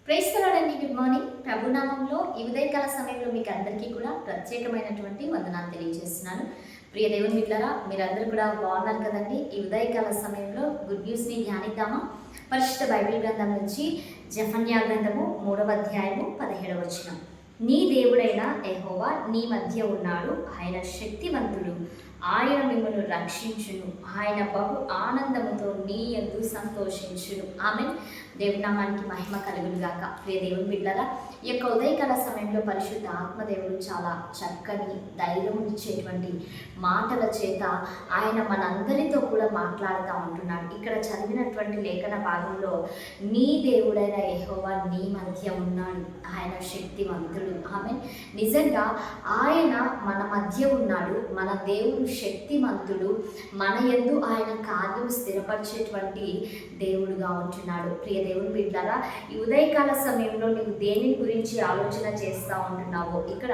Praise the Lord అండి. Good morning. ప్రభునామంలో ఈ ఉదయకాల సమయంలో మీకు అందరికీ కూడా ప్రత్యేకమైనటువంటి వందనాలు తెలియజేస్తున్నాను. ప్రియ దేవుని బిడ్డలారా, మీరందరూ కూడా బాగున్నారు కదండి. ఈ ఉదయకాల సమయంలో గుడ్ న్యూస్ని ధ్యానిద్దామా? పరిశుద్ధ బైబిల్ గ్రంథం నుంచి జెఫన్యా గ్రంథము 3వ అధ్యాయము 17వ వచనం. నీ దేవుడైన యెహోవా నీ మధ్య ఉన్నాడు, ఆయన శక్తివంతుడు, ఆయన మిమ్మల్ని రక్షించును, ఆయన బహు ఆనందముతో నీ యందు సంతోషించును. ఆమేన్. దేవుని నామానికి మహిమ కలుగును గాక. ప్రియ దేవుని బిడ్డలారా, ఈ యొక్క ఉదయకాల సమయంలో పరిశుద్ధ ఆత్మదేవుడు చాలా చక్కని ధైర్యం ఇచ్చేటువంటి మాటల చేత ఆయన మనందరితో కూడా మాట్లాడుతూ ఉంటున్నాడు. ఇక్కడ చదివినటువంటి లేఖన భాగంలో నీ దేవుడైన యెహోవా నీ మధ్య ఉన్నాడు, ఆయన శక్తివంతుడు. ఆమేన్. నిజంగా ఆయన మన మధ్య ఉన్నాడు. మన దేవుడు శక్తివంతుడు. మన యందు ఆయన కార్యం స్థిరపరిచేటువంటి దేవుడుగా ఉంటున్నాడు. ప్రియ దేవుని బిడ్డలారా, ఈ ఉదయకాల సమయంలో నీవు దేనిని గురించి ఆలోచన చేస్తూ ఉంటున్నావో, ఇక్కడ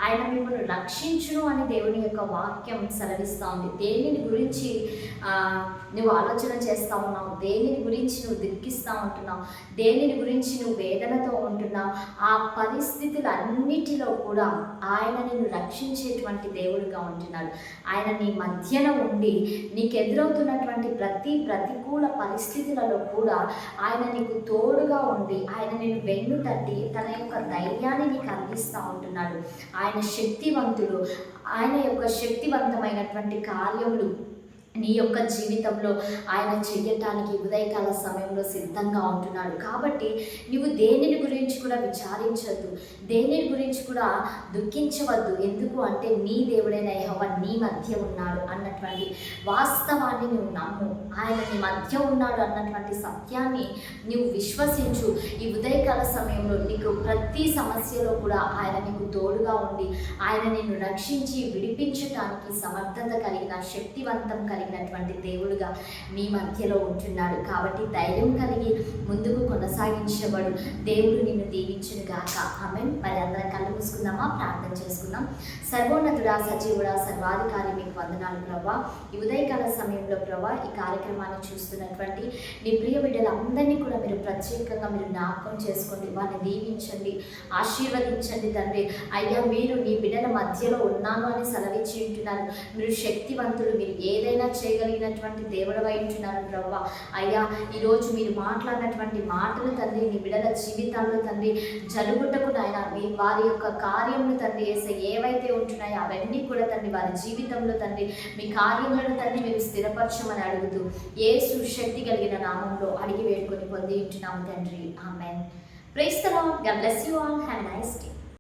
ఆయన మిమ్మల్ని రక్షించును అని దేవుని యొక్క వాక్యం సెలవిస్తూ ఉంది. దేనిని గురించి నువ్వు ఆలోచన చేస్తూ ఉన్నావు, దేనిని గురించి నువ్వు దుఃఖిస్తూ ఉంటున్నావు, దేనిని గురించి నువ్వు వేదనతో ఉంటున్నావు, ఆ పరిస్థితులన్నిటిలో కూడా ఆయన నిన్ను రక్షించేటువంటి దేవుడుగా ఉంటున్నాడు. ఆయన నీ మధ్యన ఉండి నీకు ఎదురవుతున్నటువంటి ప్రతికూల పరిస్థితులలో కూడా ఆయన నీకు తోడుగా ఉండి ఆయన నిన్ను వెన్ను తట్టి తన యొక్క ధైర్యాన్ని నీకు అందిస్తూ ఉంటున్నాడు. ఆయన శక్తివంతుడు. ఆయన యొక్క శక్తివంతమైనటువంటి కార్యములు నీ యొక్క జీవితంలో ఆయన చెయ్యటానికి ఉదయకాల సమయంలో సిద్ధంగా ఉంటున్నాడు. కాబట్టి నువ్వు దేనిని గురించి కూడా విచారించవద్దు, దేనిని గురించి కూడా దుఃఖించవద్దు. ఎందుకు అంటే నీ దేవుడైన యెహోవా నీ మధ్య ఉన్నాడు అన్నటువంటి వాస్తవాన్ని నువ్వు నమ్ము. ఆయన నీ మధ్య ఉన్నాడు అన్నటువంటి సత్యాన్ని నువ్వు విశ్వసించు. ఈ ఉదయకాల సమయంలో నీకు ప్రతి సమస్యలో కూడా ఆయన నీకు తోడుగా ఉండి ఆయన నిన్ను రక్షించి విడిపించటానికి సమర్థత కలిగిన శక్తివంతం కలిగినటువంటి దేవుడుగా మీ మధ్యలో ఉంటున్నాడు. కాబట్టి ధైర్యం కలిగి ముందుకు కొనసాగించబడు. దేవుడు నిన్ను దీవించును గాక. ఆమేన్. మరి అందరం కళ్ళు మూసుకుందామా? ప్రార్థన చేసుకుందాం. సర్వోన్నతుడా, సజీవుడా, సర్వాధికారి మీకు వందనాలు ప్రభా. ఈ ఉదయకాల సమయంలో ప్రభా ఈ కార్యక్రమాన్ని చూస్తున్నటువంటి నీ ప్రియ బిడ్డలందరినీ కూడా మీరు ప్రత్యేకంగా మీరు జ్ఞాపకం చేసుకోండి, వారిని దీవించండి, ఆశీర్వదించండి తండ్రి. అయ్యా, మీరు నీ బిడ్డల మధ్యలో ఉన్నాను అని సెలవిచ్చి ఉంటున్నారు. మీరు శక్తివంతులు, మీరు ఏదైనా చేయగలిగినటువంటి దేవుడవై ఉంటున్నారు ప్రభా. అయ్యా, ఈరోజు మీరు మాట్లాడినటువంటి మాటలు తండ్రి నీ బిడ్డల జీవితాల్లో తండ్రి జరుగుటకు నాయన వారి యొక్క కార్యములు తండ్రి ఏవైతే ఉంటున్నాయో అవన్నీ కూడా తండ్రి వారి జీవితంలో తండ్రి మీ కార్యములను తండ్రి మీరు స్థిరపరచమని అడుగుతూ యేసు శక్తి కలిగిన నామంలో అడిగి వేడుకొని పొంది ఉంటున్నాము తండ్రి. Amen. Praise the Lord. God bless you all. Have a nice day.